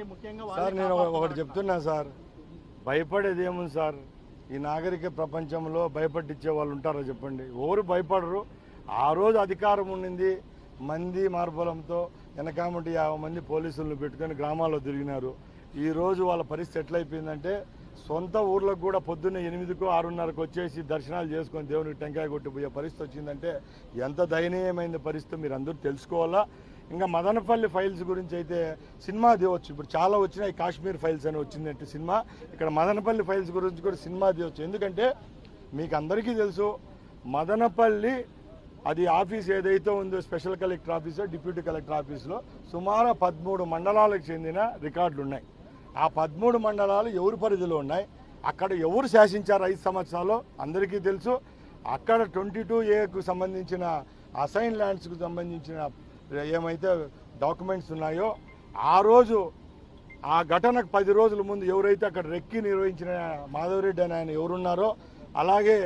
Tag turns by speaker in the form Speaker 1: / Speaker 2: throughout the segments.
Speaker 1: అంటే ముఖ్యంగా
Speaker 2: సార్ నేను ఒకటి చెప్తున్నా సార్, భయపడేది ఏముంది సార్? ఈ నాగరిక ప్రపంచంలో భయపట్టించే వాళ్ళు ఉంటారో చెప్పండి? ఎవరు భయపడరు. ఆ రోజు అధికారం ఉండింది, మంది మార్బలంతో వెనకామంటి 50 మంది పోలీసులను పెట్టుకొని గ్రామాల్లో తిరిగినారు. ఈరోజు వాళ్ళ పరిస్థితి ఎట్లయిపోయిందంటే సొంత ఊర్లకు కూడా పొద్దున్న 8కో 6:30కు వచ్చేసి దర్శనాలు చేసుకొని దేవునికి టెంకాయ కొట్టిపోయే పరిస్థితి వచ్చిందంటే ఎంత దయనీయమైన పరిస్థితి మీరు అందరూ తెలుసుకోవాలా. ఇంకా మదనపల్లి ఫైల్స్ గురించి అయితే సినిమా తీయవచ్చు. ఇప్పుడు చాలా వచ్చినాయి, కాశ్మీర్ ఫైల్స్ అని వచ్చిందంటే సినిమా. ఇక్కడ మదనపల్లి ఫైల్స్ గురించి కూడా సినిమా తీయవచ్చు. ఎందుకంటే మీకు అందరికీ తెలుసు, మదనపల్లి అది ఆఫీస్ ఏదైతే ఉందో స్పెషల్ కలెక్టర్ ఆఫీసో డిప్యూటీ కలెక్టర్ ఆఫీస్లో సుమారు 13 మండలాలకు చెందిన రికార్డులు ఉన్నాయి. ఆ 13 మండలాలు ఎవరి పరిధిలో ఉన్నాయి, అక్కడ ఎవరు శాసించారు 5 సంవత్సరాలు అందరికీ తెలుసు. అక్కడ 22A సంబంధించిన అసైన్ ల్యాండ్స్కు సంబంధించిన ఏమైతే డాక్యుమెంట్స్ ఉన్నాయో ఆ రోజు ఆ ఘటనకు 10 రోజుల ముందు ఎవరైతే అక్కడ రెక్కి నిర్వహించిన మాధవరెడ్డి అని ఆయన ఎవరున్నారో, అలాగే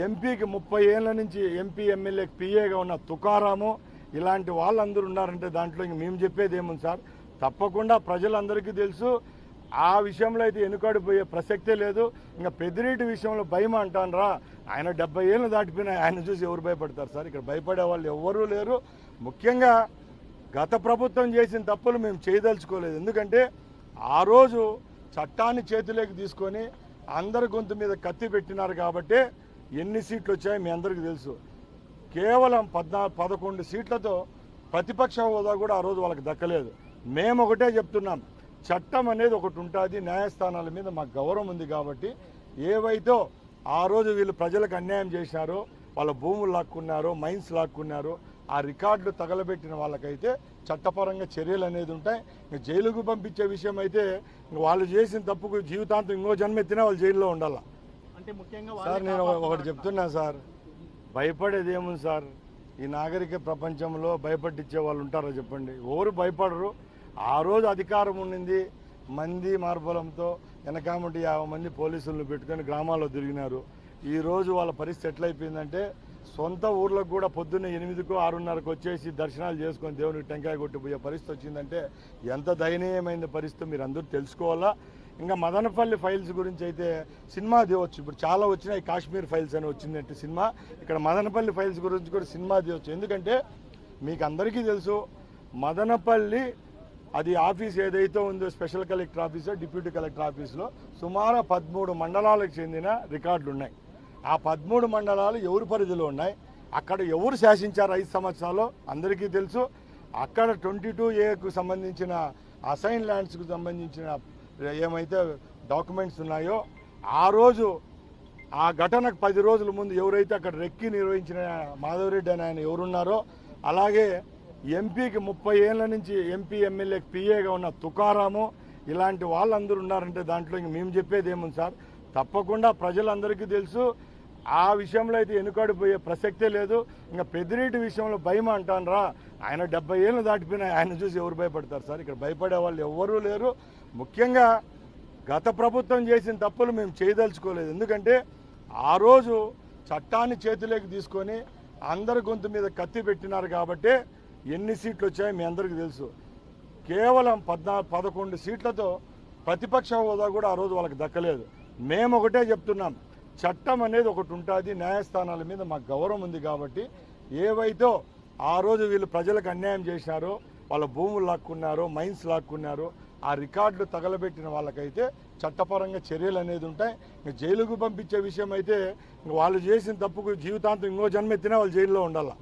Speaker 2: ఎంపీకి 30 ఏళ్ల నుంచి ఎంపీ ఎమ్మెల్యేకి పిఏగా ఉన్న తుకారాము, ఇలాంటి వాళ్ళందరూ ఉన్నారంటే దాంట్లో ఇంక మేము చెప్పేది ఏముంది సార్? తప్పకుండా ప్రజలందరికీ తెలుసు. ఆ విషయంలో అయితే వెనుకాడిపోయే ప్రసక్తే లేదు. ఇంకా పెద్దిరెడ్డి విషయంలో భయం అంటానరా, ఆయన 70 ఏళ్ళు దాటిపోయినా ఆయన చూసి ఎవరు భయపడతారు సార్? ఇక్కడ భయపడే వాళ్ళు ఎవరూ లేరు. ముఖ్యంగా గత ప్రభుత్వం చేసిన తప్పులు మేము చేయదలుచుకోలేదు. ఎందుకంటే ఆ రోజు చట్టాన్ని చేతిలోకి తీసుకొని అందరి గొంతు మీద కత్తి పెట్టినారు కాబట్టి ఎన్ని సీట్లు వచ్చాయో మీ అందరికీ తెలుసు. కేవలం 11 సీట్లతో ప్రతిపక్ష హోదా కూడా ఆ రోజు వాళ్ళకి దక్కలేదు. మేము ఒకటే చెప్తున్నాం, చట్టం అనేది ఒకటి ఉంటుంది, న్యాయస్థానాల మీద మాకు గౌరవం ఉంది కాబట్టి ఏవైతే ఆ రోజు వీళ్ళు ప్రజలకు అన్యాయం చేశారో, వాళ్ళ భూములు లాక్కున్నారో, మైన్స్ లాక్కున్నారో, ఆ రికార్డులు తగలబెట్టిన వాళ్ళకైతే చట్టపరంగా చర్యలు అనేది ఉంటాయి. ఇంకా జైలుకు పంపించే విషయం అయితే వాళ్ళు చేసిన తప్పుకు జీవితాంతం ఇంకో జన్మెత్తినా వాళ్ళు జైల్లో ఉండాలి.
Speaker 1: అంటే ముఖ్యంగా
Speaker 2: సార్ నేను ఒకటి చెప్తున్నా సార్, భయపడేది ఏముంది సార్? ఈ నాగరిక ప్రపంచంలో భయపట్టించే వాళ్ళు ఉంటారో చెప్పండి? ఎవరు భయపడరు. ఆ రోజు అధికారం ఉండింది, మంది మార్బలంతో వెనకామంటి 50 మంది పోలీసులను పెట్టుకొని గ్రామాల్లో తిరిగినారు. ఈరోజు వాళ్ళ పరిస్థితి ఎట్లయిపోయిందంటే సొంత ఊర్లకు కూడా పొద్దున్న 8కో 6:30కు వచ్చేసి దర్శనాలు చేసుకొని దేవునికి టెంకాయ కొట్టిపోయే పరిస్థితి వచ్చిందంటే ఎంత దయనీయమైన పరిస్థితి మీరు అందరూ తెలుసుకోవాలా. ఇంకా మదనపల్లి ఫైల్స్ గురించి అయితే సినిమా తీయవచ్చు. ఇప్పుడు చాలా వచ్చినాయి, కాశ్మీర్ ఫైల్స్ అని వచ్చిందంటే సినిమా. ఇక్కడ మదనపల్లి ఫైల్స్ గురించి కూడా సినిమా తీయవచ్చు. ఎందుకంటే మీకు అందరికీ తెలుసు, మదనపల్లి అది ఆఫీస్ ఏదైతే ఉందో స్పెషల్ కలెక్టర్ ఆఫీసో డిప్యూటీ కలెక్టర్ ఆఫీస్లో సుమారు 13 మండలాలకు చెందిన రికార్డులు ఉన్నాయి. ఆ 13 మండలాలు ఎవరి పరిధిలో ఉన్నాయి, అక్కడ ఎవరు శాసించారు 5 సంవత్సరాలు అందరికీ తెలుసు. అక్కడ 22A సంబంధించిన అసైన్ ల్యాండ్స్కు సంబంధించిన ఏమైతే డాక్యుమెంట్స్ ఉన్నాయో ఆ రోజు ఆ ఘటనకు 10 రోజుల ముందు ఎవరైతే అక్కడ రెక్కి నిర్వహించిన మాధవరెడ్డి అని ఆయన ఎవరున్నారో, అలాగే ఎంపీకి 30 ఏళ్ల నుంచి ఎంపీ ఎమ్మెల్యేకి పిఏగా ఉన్న తుకారాము, ఇలాంటి వాళ్ళందరూ ఉన్నారంటే దాంట్లో ఇంక మేము చెప్పేది ఏముంది సార్? తప్పకుండా ప్రజలందరికీ తెలుసు. ఆ విషయంలో అయితే వెనుకాడిపోయే ప్రసక్తే లేదు. ఇంకా పెద్దిరెడ్డి విషయంలో భయం అంటానరా, ఆయన 70 ఏళ్ళు దాటిపోయినా ఆయన చూసి ఎవరు భయపడతారు సార్? ఇక్కడ భయపడే వాళ్ళు ఎవరూ లేరు. ముఖ్యంగా గత ప్రభుత్వం చేసిన తప్పులు మేము చేయదలుచుకోలేదు. ఎందుకంటే ఆ రోజు చట్టాన్ని చేతిలోకి తీసుకొని అందరి గొంతు మీద కత్తి పెట్టినారు కాబట్టి ఎన్ని సీట్లు వచ్చాయో మీ అందరికీ తెలుసు. కేవలం 11 సీట్లతో ప్రతిపక్ష హోదా కూడా ఆ రోజు వాళ్ళకి దక్కలేదు. మేము ఒకటే చెప్తున్నాం, చట్టం అనేది ఒకటి ఉంటుంది, న్యాయస్థానాల మీద మాకు గౌరవం ఉంది కాబట్టి ఏవైతే ఆ రోజు వీళ్ళు ప్రజలకు అన్యాయం చేశారో, వాళ్ళ భూములు లాక్కున్నారో, మైన్స్ లాక్కున్నారో, ఆ రికార్డులు తగలబెట్టిన వాళ్ళకైతే చట్టపరంగా చర్యలు అనేది ఉంటాయి. ఇంకా జైలుకు పంపించే విషయం అయితే వాళ్ళు చేసిన తప్పుకు జీవితాంతం ఇంకో జన్మెత్తినా వాళ్ళు జైల్లో ఉండాలి.